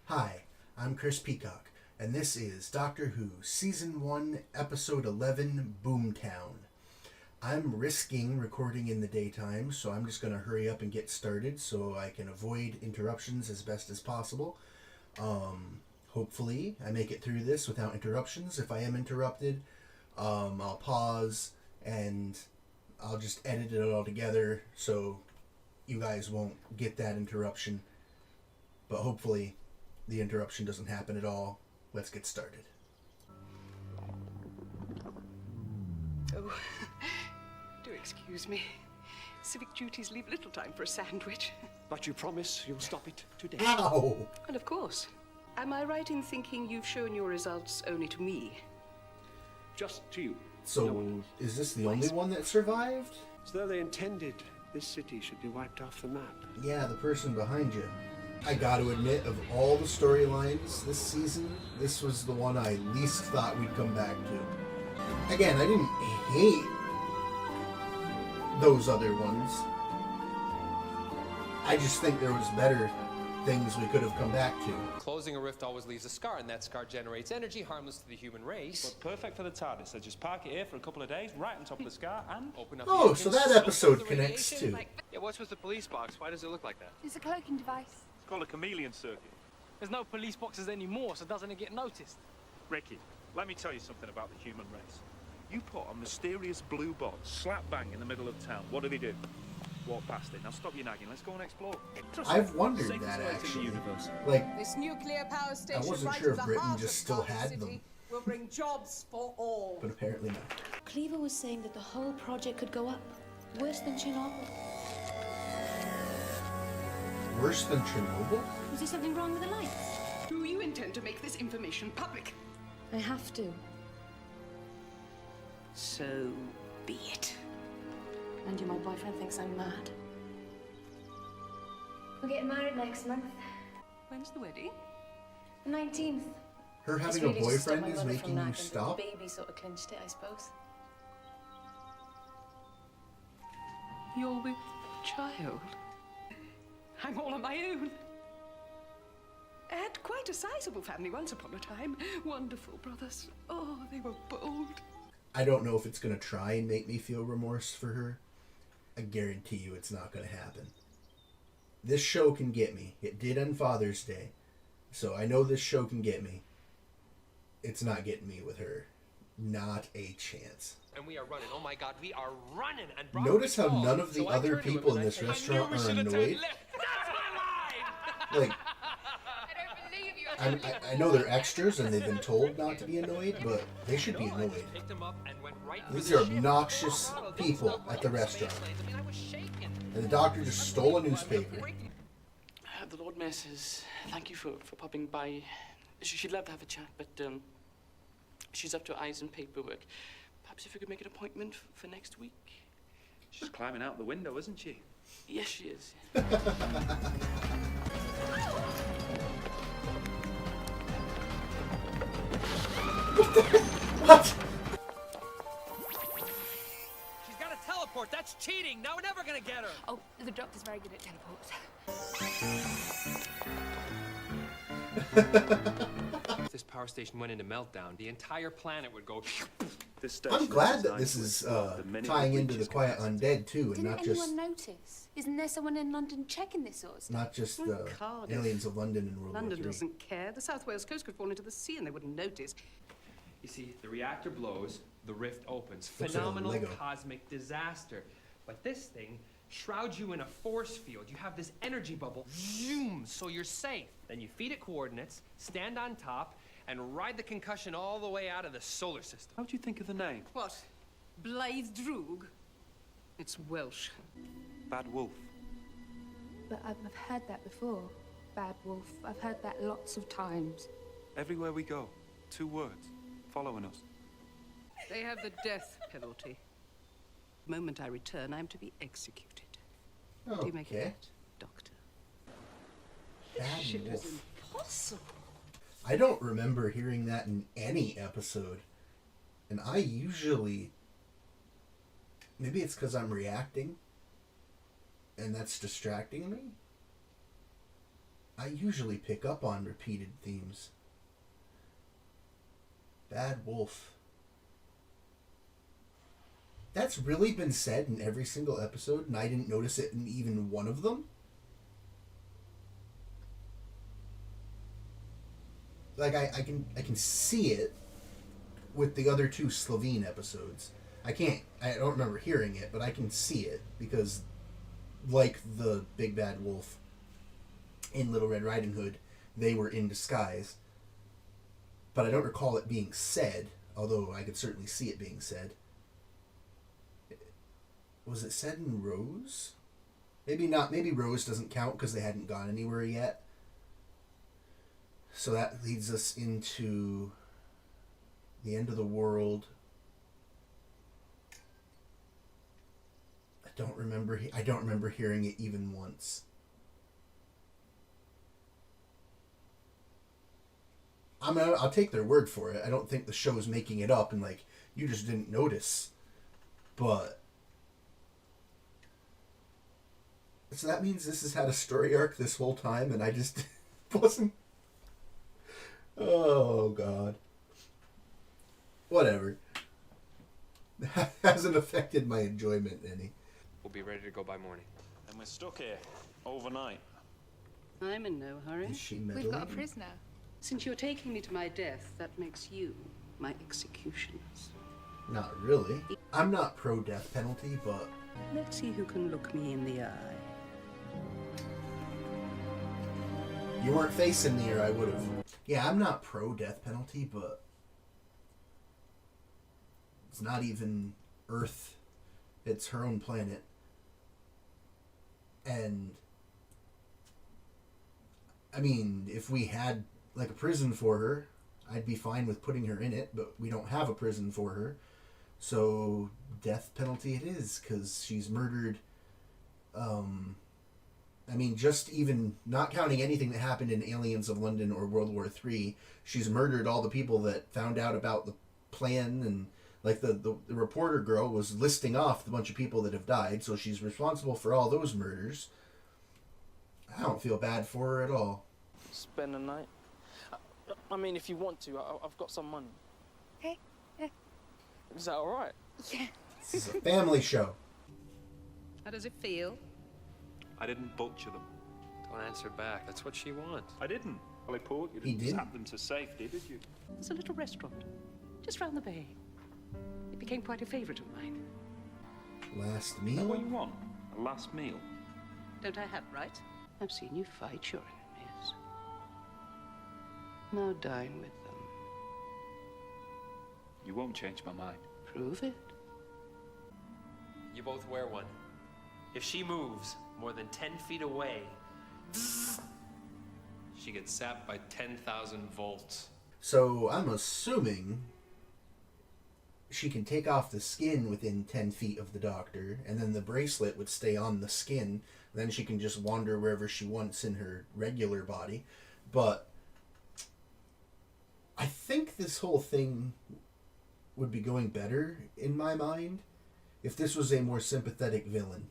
Hi, I'm Chris Peacock, and this is Doctor Who Season 1, Episode 11, Boomtown. I'm risking recording in the daytime, so I'm just going to hurry up and get started so I can avoid interruptions as best as possible. Hopefully, I make it through this without interruptions. If I am interrupted, I'll pause and I'll just edit it all together so you guys won't get that interruption. But hopefully, the interruption doesn't happen at all. Let's get started. Oh, do excuse me. Civic duties leave little time for a sandwich. But you promise you'll stop it today? Ow! And of course. Am I right in thinking you've shown your results only to me? Just to you. So, No one else. is this the only one that survived? As though they intended this city should be wiped off the map. Yeah, the person behind you. I gotta admit, of all the storylines this season, this was the one I least thought we'd come back to. Again, I didn't hate those other ones. I just think there was better things we could have come back to. Closing a rift always leaves a scar, and that scar generates energy harmless to the human race. But perfect for the TARDIS. So just park it here for a couple of days, right on top of the scar, and Open up Oh, the so engine, that soak up episode the connects radiation, too. Yeah, what's with the police box? Why does it look like that? It's a cloaking device. it's called a chameleon circuit. There's no police boxes anymore, so doesn't it get noticed? Ricky, let me tell you something about the human race. You put a mysterious blue box slap bang in the middle of town. What do? Walk past it. Now stop your nagging. Let's go and explore. Trust me, I've wondered safest that, place in actually. the universe. Like, This nuclear power station wasn't right sure in if the Britain heart just of still Cardiff had City them. will bring jobs for all. but apparently not. Cleaver was saying that the whole project could go up. Worse than Chernobyl. Worse than Chernobyl? Was there something wrong with the lights? Do you intend to make this information public? I have to. So be it. And you, my boyfriend, thinks I'm mad. We're getting married next month. When's the wedding? The 19th. Her It's having really a just to stop boyfriend my is mother making from you nagging, but stop? The baby sort of clinched it, I suppose. You're with child. I'm all on my own. I had quite a sizable family once upon a time. Wonderful brothers. Oh, they were bold. I don't know if it's going to try and make me feel remorse for her. I guarantee you it's not going to happen. This show can get me. It did on Father's Day. So I know this show can get me. It's not getting me with her. Not a chance. And we are running. Oh my God, we are running. And Notice how Broadway none of the falls. So I other turn to him people and in I this say, restaurant "I knew we are should have annoyed." turned left. That's my line. Like, I know they're extras and they've been told not to be annoyed, but they should be annoyed. Picked him up and went right These for are the ship. obnoxious Oh, this people stuff at the was restaurant. I mean, I was shaking. And the doctor just stole a newspaper. The Lord Mayor says thank you for popping by. She'd love to have a chat, but she's up to her eyes in paperwork. Perhaps if you could make an appointment for next week. She's climbing out the window, isn't she? Yes, she is. What? She's got to teleport. That's cheating. Now we're never going to get her. Oh, the doctor's very good at teleports. If this power station went into meltdown, the entire planet would go. This station I'm glad that designed this to is explode the minute tying it into the reaches Quiet capacity. Undead too, and Didn't not anyone just notice? Isn't there someone in London checking this sort of stuff? the Cardiff. aliens of London in World London War III. doesn't care. The South Wales coast could fall into the sea and they wouldn't notice. You see, the reactor blows, the rift opens. Looks like a Phenomenal Lego. cosmic disaster. But this thing shrouds you in a force field. You have this energy bubble, zoom, so you're safe. Then you feed it coordinates, stand on top, and ride the concussion all the way out of the solar system. How do you think of the name? What? Blythe Droog? It's Welsh. Bad Wolf. But I've heard that before. Bad wolf. I've heard that lots of times. Everywhere we go, 2 words, following us. They have the death penalty. The moment I return, I'm to be executed. Do you make Okay. it, Doctor? Bad Shit is wolf. impossible. I don't remember hearing that in any episode. And I usually... Maybe it's because I'm reacting. And that's distracting me. I usually pick up on repeated themes. Bad wolf. That's really been said in every single episode, and I didn't notice it in even one of them? Like, I can see it with the other two Slovene episodes. I don't remember hearing it, but I can see it, because like the Big Bad Wolf in Little Red Riding Hood, they were in disguise. But I don't recall it being said, although I could certainly see it being said. Was it said in Rose? Maybe not. Maybe Rose doesn't count because they hadn't gone anywhere yet. So that leads us into the end of the world. I don't remember hearing it even once. I'll take their word for it. I don't think the show's making it up and like you just didn't notice. But so that means this has had a story arc this whole time and I just wasn't. Oh God. Whatever. That hasn't affected my enjoyment any. We'll be ready to go by morning. And we're stuck here overnight. I'm in no hurry. Is she We've meddling? got a prisoner. Since you're taking me to my death, that makes you my executioners. Not really. I'm not pro death penalty, but Let's see who can look me in the eye. you weren't facing me or I would have. Yeah, I'm not pro death penalty, but it's not even Earth. It's her own planet. And I mean, if we had like a prison for her, I'd be fine with putting her in it, but we don't have a prison for her. So death penalty it is, because she's murdered. I mean, just even not counting anything that happened in Aliens of London or World War III, she's murdered all the people that found out about the plan, and like the reporter girl was listing off the bunch of people that have died, so she's responsible for all those murders. I don't feel bad for her at all. Spend the night? I mean, if you want to, I've got some money. Hey, yeah. Is that all right? Yeah. This is a family show. How does it feel? I didn't butcher them. Don't answer back. That's what she wants. I didn't. Well, I put you He didn't didn't. zap them to safety, did you? There's a little restaurant just round the bay. It became quite a favourite of mine. Last Is that meal? what you want? A last meal? Don't I have right? I've seen you fight your enemies. Now dine with them. You won't change my mind. Prove it. You both wear one. If she moves more than 10 feet away, she gets zapped by 10,000 volts. So I'm assuming she can take off the skin within 10 feet of the doctor, and then the bracelet would stay on the skin. Then she can just wander wherever she wants in her regular body. But I think this whole thing would be going better, in my mind, if this was a more sympathetic villain.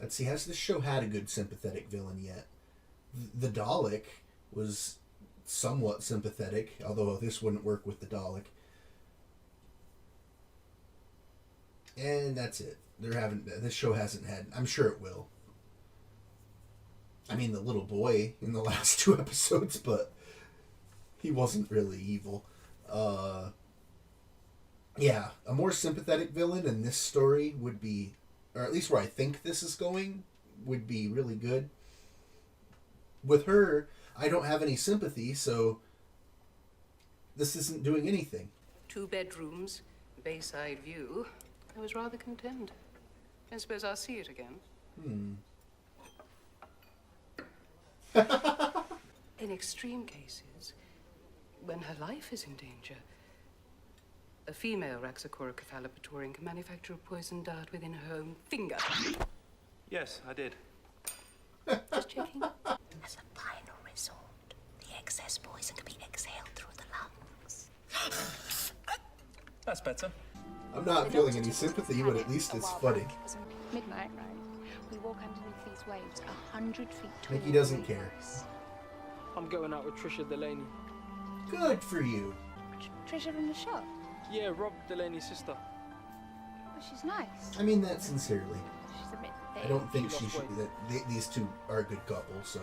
Let's see, has this show had a good sympathetic villain yet? The Dalek was somewhat sympathetic, although this wouldn't work with the Dalek. And that's it. This show hasn't had, I'm sure it will. I mean, the little boy in the last 2 episodes, but he wasn't really evil. Yeah, a more sympathetic villain in this story would be, or at least where I think this is going, would be really good. With her, I don't have any sympathy, so this isn't doing anything. 2 bedrooms, bayside view. I was rather content. I suppose I'll see it again. In extreme cases, when her life is in danger, a female Raxacoricophalopatorian can manufacture a poison dart within her own finger. Yes, I did. Just checking. As a final resort, the excess poison can be exhaled through the lungs. That's better. I'm not feeling any sympathy, but at least it's funny. It was midnight, right? we walk underneath these waves 100 feet tall. Mickey doesn't care. I'm going out with Trisha Delaney. Good for you. Trisha from the shop? Yeah, Rob Delaney's sister. Oh, she's nice. I mean that sincerely. She's a bit thick. I don't think she should. These two are a good couple, so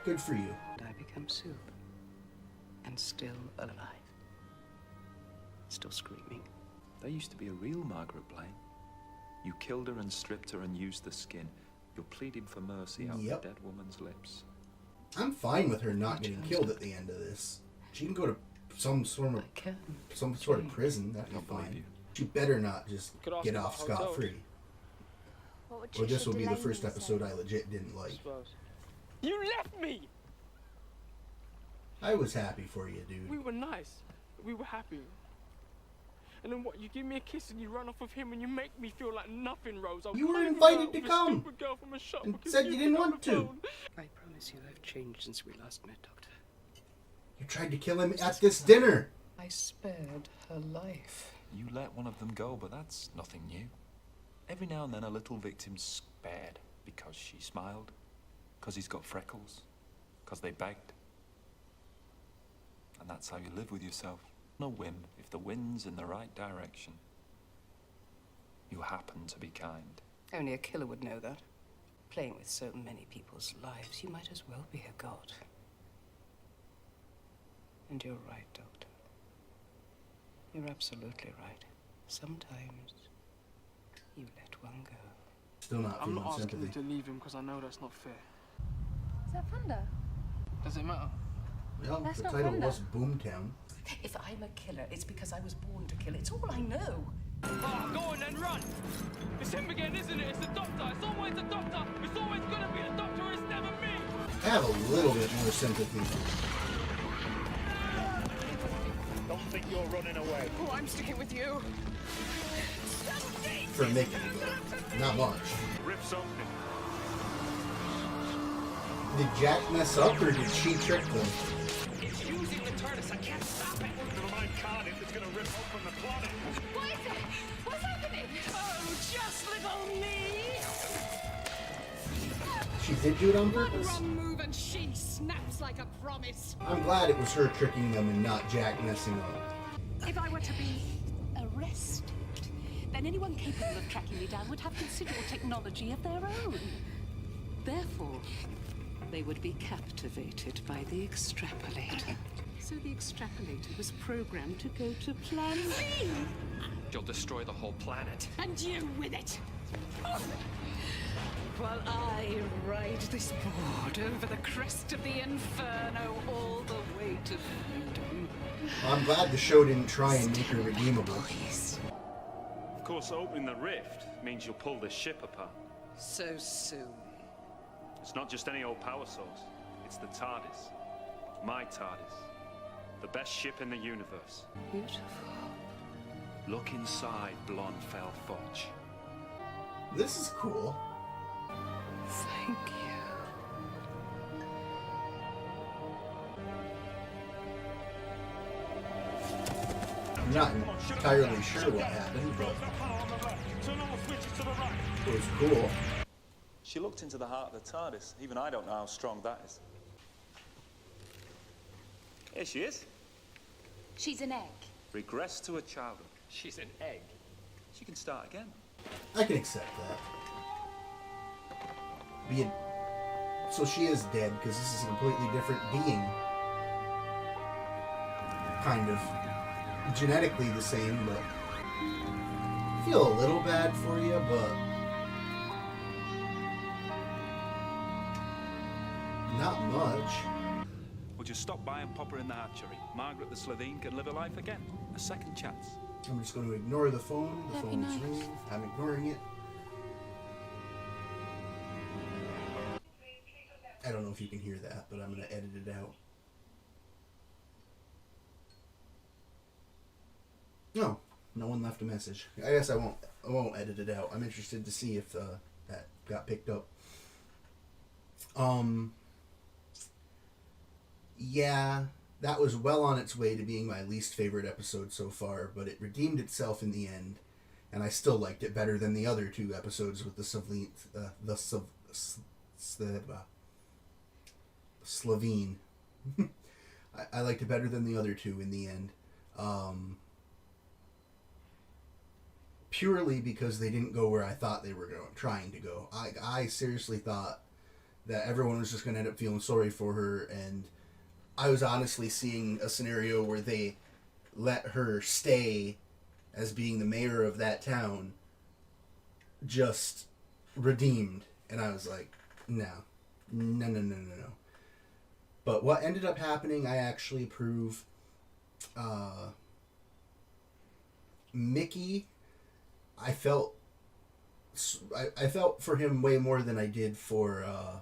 good for you. I become soup. And still alive. Still screaming. There used to be a real Margaret Blaine. You killed her and stripped her and used the skin. You're pleading for mercy out Yep. the dead woman's lips. I'm fine with her not getting killed at the end of this. She can go to some sort of prison. That'd be fine. She better not just get off scot-free. Or this will be the first episode I legit didn't like. You left me! I was happy for you, dude. We were nice. We were happy. And then what? You give me a kiss and you run off with him and you make me feel like nothing, Rose. You were invited to come and said you didn't want to. I promise you I've changed since we last met, Doctor. You tried to kill him at this dinner. I spared her life. You let one of them go, but that's nothing new. Every now and then a little victim's spared because she smiled, because he's got freckles, because they begged. And that's how you live with yourself. No whim, if the wind's in the right direction. You happen to be kind. Only a killer would know that. Playing with so many people's lives, you might as well be a god. And you're right, Doctor. You're absolutely right. Sometimes you let one go. Still not I'm feeling not asking sympathy. you to leave him because I know that's not fair. Is that thunder? Does it matter? Well, That's the not title thunder. was Boomtown. If I'm a killer, it's because I was born to kill. It's all I know. Oh, go on then, run! It's him again, isn't it? It's the doctor. It's always the doctor. It's always gonna be the doctor. It's never me. I have a little bit more sympathy. Don't think you're running away. Oh, I'm sticking with you. For Mickey, but not much. Rip something. Did Jack mess up or did she trick them? It's using the TARDIS. I can't stop it. Never mind Cardiff, it's gonna rip open the planet. What is it? What's happening? Oh, just little me. She did do it on purpose. Wrong move and she snaps like a promise. I'm glad it was her tricking them and not Jack messing up. If I were to be arrested, then anyone capable of tracking me down would have considerable technology of their own. Therefore, they would be captivated by the extrapolator. So the extrapolator was programmed to go to Plan B. You'll destroy the whole planet. And you with it. While I ride this board over the crest of the inferno all the way to freedom. I'm glad the show didn't try and make her redeemable. Of course, opening the rift means you'll pull the ship apart. So soon. It's not just any old power source. It's the TARDIS. My TARDIS. The best ship in the universe. Beautiful. Look inside Blonfell Forge. This is cool. Thank you. I'm not entirely sure what happened, but it was cool. She looked into the heart of the TARDIS. Even I don't know how strong that is. Here she is. She's an egg. Regress to her childhood. She's an egg. She can start again. I can accept that. So she is dead because this is a completely different being. Kind of. Genetically the same, but I feel a little bad for you, but not much. We'll just stop by and pop her in the hatchery. Margaret the Slovene can live a life again. A second chance. I'm just going to ignore the phone. The That'd be phone's nice. ringing. I'm ignoring it. I don't know if you can hear that, but I'm going to edit it out. No, no one left a message. I guess I won't edit it out. I'm interested to see if that got picked up. Yeah, that was well on its way to being my least favorite episode so far, but it redeemed itself in the end. And I still liked it better than the other 2 episodes with the Slovene. I liked it better than the other 2 in the end. Purely because they didn't go where I thought they were trying to go. I seriously thought that everyone was just going to end up feeling sorry for her, and I was honestly seeing a scenario where they let her stay as being the mayor of that town, just redeemed. And I was like, no. But what ended up happening, I actually approve. Mickey, I felt for him way more than I did for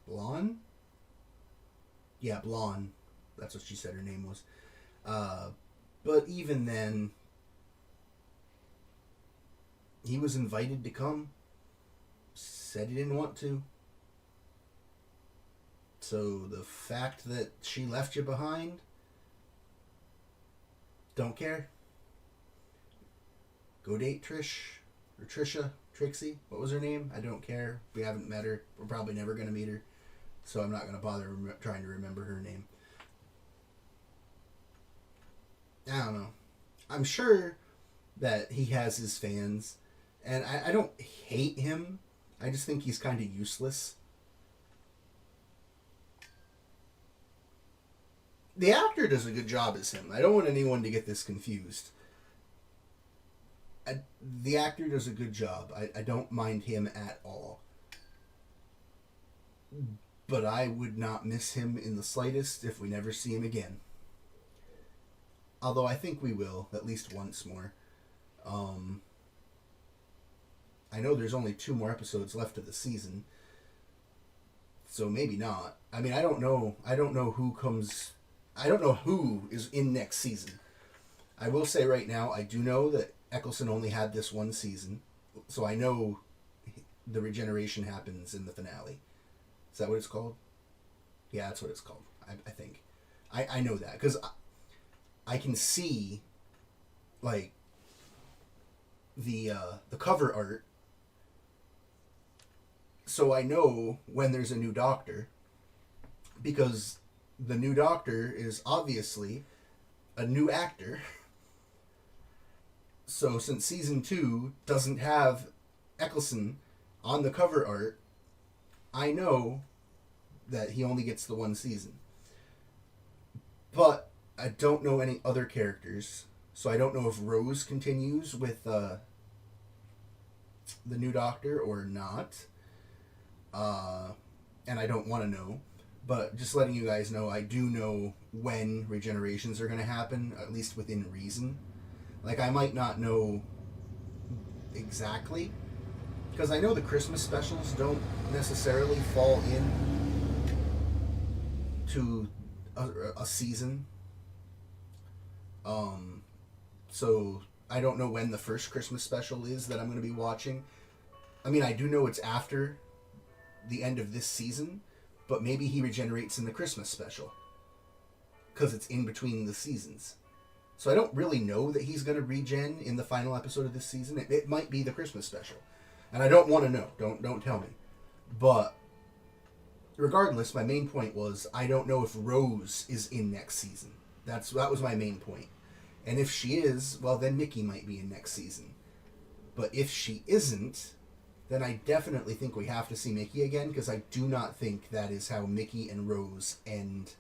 Blonde? Yeah, Blonde. That's what she said her name was. But even then, he was invited to come. Said he didn't want to. So the fact that she left you behind, don't care. Go date Trish, or Trisha, Trixie, what was her name? I don't care. We haven't met her. We're probably never going to meet her. So I'm not going to bother trying to remember her name. I don't know. I'm sure that he has his fans. And I don't hate him. I just think he's kind of useless. The actor does a good job as him. I don't want anyone to get this confused. The actor does a good job. I don't mind him at all. But I would not miss him in the slightest if we never see him again. Although I think we will, at least once more. I know there's only 2 more episodes left of the season. So maybe not. I mean, I don't know who comes... I don't know who is in next season. I will say right now, I do know that Eccleston only had this 1 season. So I know the regeneration happens in the finale. Is that what it's called? Yeah, that's what it's called, I think. I know that, because I can see, like, the cover art. So I know when there's a new Doctor, because the new Doctor is obviously a new actor. So since season 2 doesn't have Eccleston on the cover art, I know that he only gets the 1 season. But I don't know any other characters, so I don't know if Rose continues with the new Doctor or not. And I don't want to know. But just letting you guys know, I do know when regenerations are going to happen, at least within reason. Like, I might not know exactly, because I know the Christmas specials don't necessarily fall in to a season. So I don't know when the first Christmas special is that I'm going to be watching. I mean, I do know it's after the end of this season, but maybe he regenerates in the Christmas special, because it's in between the seasons. So I don't really know that he's going to regen in the final episode of this season. It might be the Christmas special, and I don't want to know. Don't tell me. But regardless, my main point was I don't know if Rose is in next season. That was my main point. And if she is, well, then Mickey might be in next season. But if she isn't, then I definitely think we have to see Mickey again, because I do not think that is how Mickey and Rose end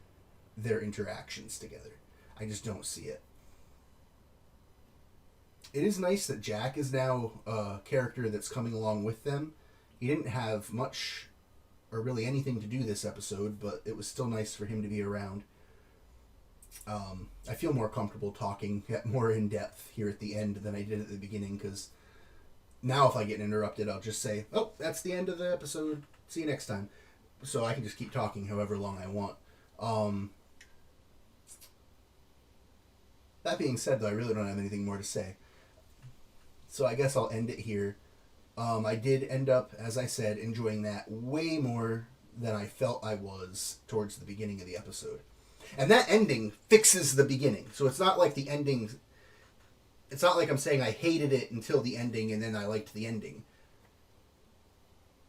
their interactions together. I just don't see it. It is nice that Jack is now a character that's coming along with them. He didn't have much or really anything to do this episode, but it was still nice for him to be around. I feel more comfortable talking more in depth here at the end than I did at the beginning, because now if I get interrupted, I'll just say, oh, that's the end of the episode. See you next time. So I can just keep talking however long I want. That being said, though, I really don't have anything more to say. So I guess I'll end it here. I did end up, as I said, enjoying that way more than I felt I was towards the beginning of the episode. And that ending fixes the beginning. So it's not like the ending It's not like I'm saying I hated it until the ending and then I liked the ending.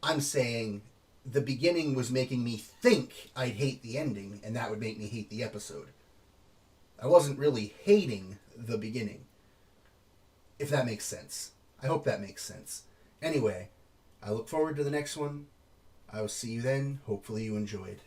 I'm saying the beginning was making me think I'd hate the ending, and that would make me hate the episode. I wasn't really hating the beginning. If that makes sense. I hope that makes sense. Anyway, I look forward to the next one. I will see you then. Hopefully you enjoyed.